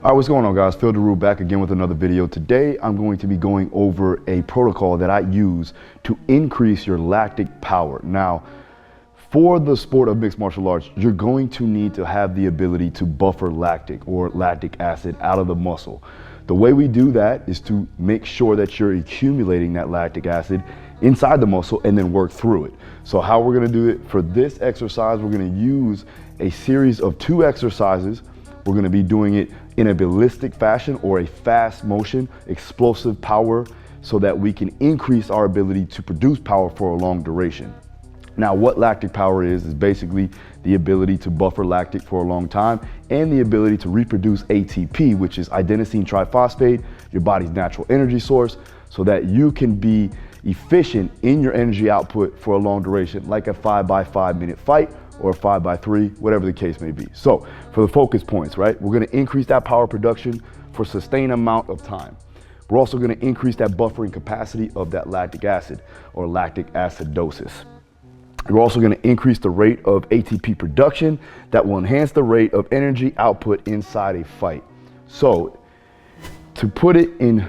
All right, what's going on, guys? Phil Daru back again with another video. Today, I'm going to be going over a protocol that I use to increase your lactic power. Now, for the sport of mixed martial arts, you're going to need to have the ability to buffer lactic or lactic acid out of the muscle. The way we do that is to make sure that you're accumulating that lactic acid inside the muscle and then work through it. So how we're gonna do it for this exercise, we're gonna use a series of 2 exercises. We're gonna be doing it in a ballistic fashion or a fast motion, explosive power, so that we can increase our ability to produce power for a long duration. Now, what lactic power is basically the ability to buffer lactic for a long time and the ability to reproduce ATP, which is adenosine triphosphate, your body's natural energy source, so that you can be efficient in your energy output for a long duration, like a 5x5 minute fight or a 5x3, whatever the case may be. So for the focus points, right, we're gonna increase that power production for a sustained amount of time. We're also gonna increase that buffering capacity of that lactic acid or lactic acidosis. We're also gonna increase the rate of ATP production that will enhance the rate of energy output inside a fight. So to put it in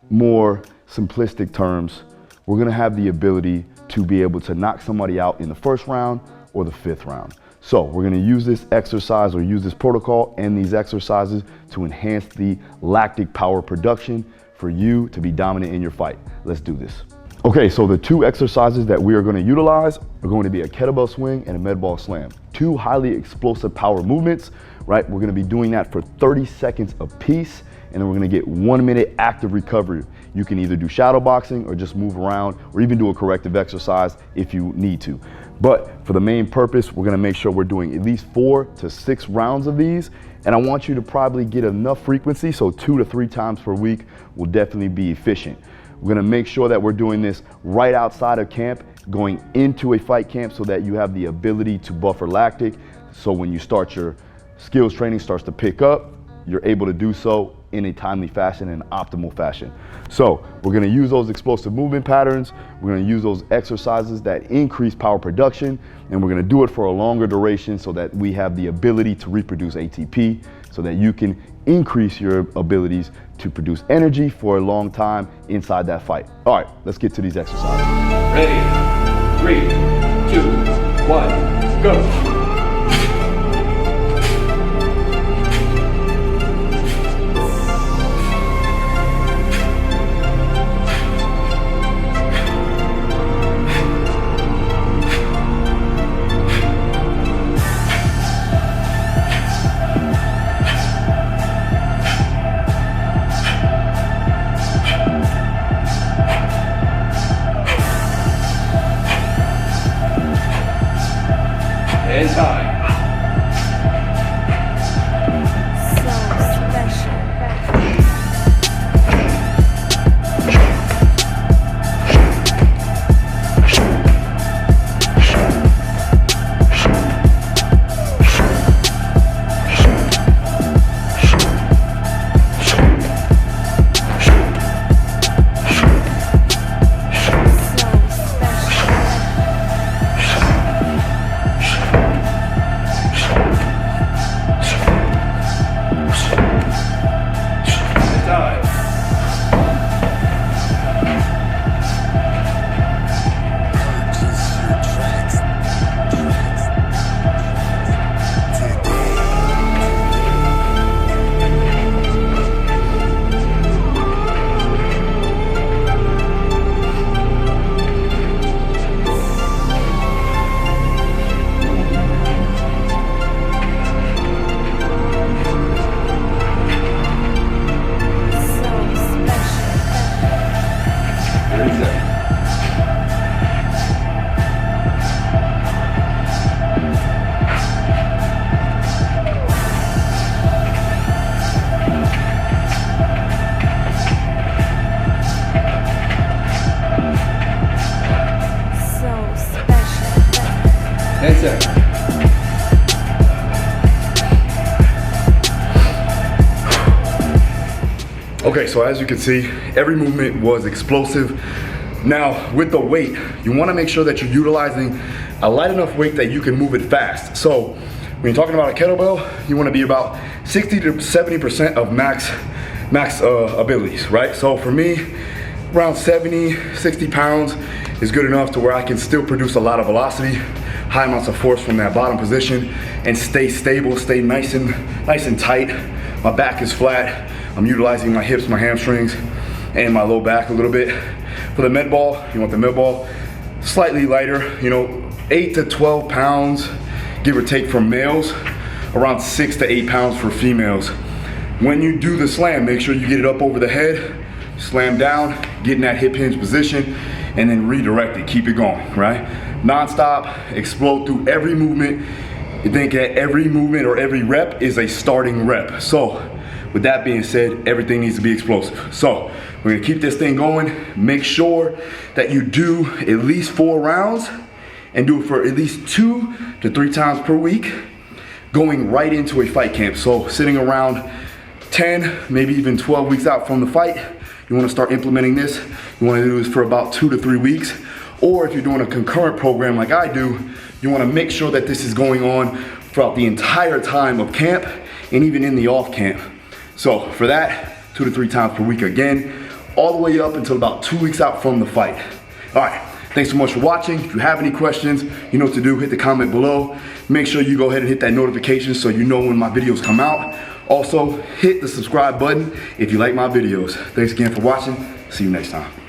more simplistic terms, we're gonna have the ability to be able to knock somebody out in the first round or the 5th round. So we're gonna use this exercise or use this protocol and these exercises to enhance the lactic power production for you to be dominant in your fight. Let's do this. Okay, so the 2 exercises that we are gonna utilize are going to be a kettlebell swing and a med ball slam. 2 highly explosive power movements, right? We're gonna be doing that for 30 seconds apiece, and then we're gonna get 1 minute active recovery. You can either do shadow boxing or just move around or even do a corrective exercise if you need to. But for the main purpose, we're gonna make sure we're doing at least 4 to 6 rounds of these. And I want you to probably get enough frequency, so 2 to 3 times per week will definitely be efficient. We're gonna make sure that we're doing this right outside of camp, going into a fight camp so that you have the ability to buffer lactic. So when you start your skills training starts to pick up, you're able to do so in a timely fashion and optimal fashion. So we're gonna use those explosive movement patterns. We're gonna use those exercises that increase power production, and we're gonna do it for a longer duration so that we have the ability to reproduce ATP so that you can increase your abilities to produce energy for a long time inside that fight. All right, let's get to these exercises. Ready, 3, 2, 1, go. And time. Okay, so as you can see, every movement was explosive. Now, with the weight, you wanna make sure that you're utilizing a light enough weight that you can move it fast. So, when you're talking about a kettlebell, you wanna be about 60 to 70% of max abilities, right? So for me, around 70, 60 pounds is good enough to where I can still produce a lot of velocity, high amounts of force from that bottom position, and stay stable, stay nice and tight. My back is flat. I'm utilizing my hips, my hamstrings, and my low back a little bit. For the med ball, you want the med ball slightly lighter, 8 to 12 pounds, give or take for males, around 6 to 8 pounds for females. When you do the slam, make sure you get it up over the head, slam down, get in that hip hinge position, and then redirect it, keep it going, right? Non-stop, explode through every movement. You think that every movement or every rep is a starting rep. So, with that being said, everything needs to be explosive. So, we're gonna keep this thing going. Make sure that you do at least 4 rounds and do it for at least 2 to 3 times per week, going right into a fight camp. So, sitting around 10, maybe even 12 weeks out from the fight, you wanna start implementing this. You wanna do this for about 2 to 3 weeks. Or if you're doing a concurrent program like I do, you wanna make sure that this is going on throughout the entire time of camp and even in the off camp. So for that, 2 to 3 times per week again, all the way up until about 2 weeks out from the fight. All right, thanks so much for watching. If you have any questions, you know what to do, hit the comment below. Make sure you go ahead and hit that notification so you know when my videos come out. Also, hit the subscribe button if you like my videos. Thanks again for watching. See you next time.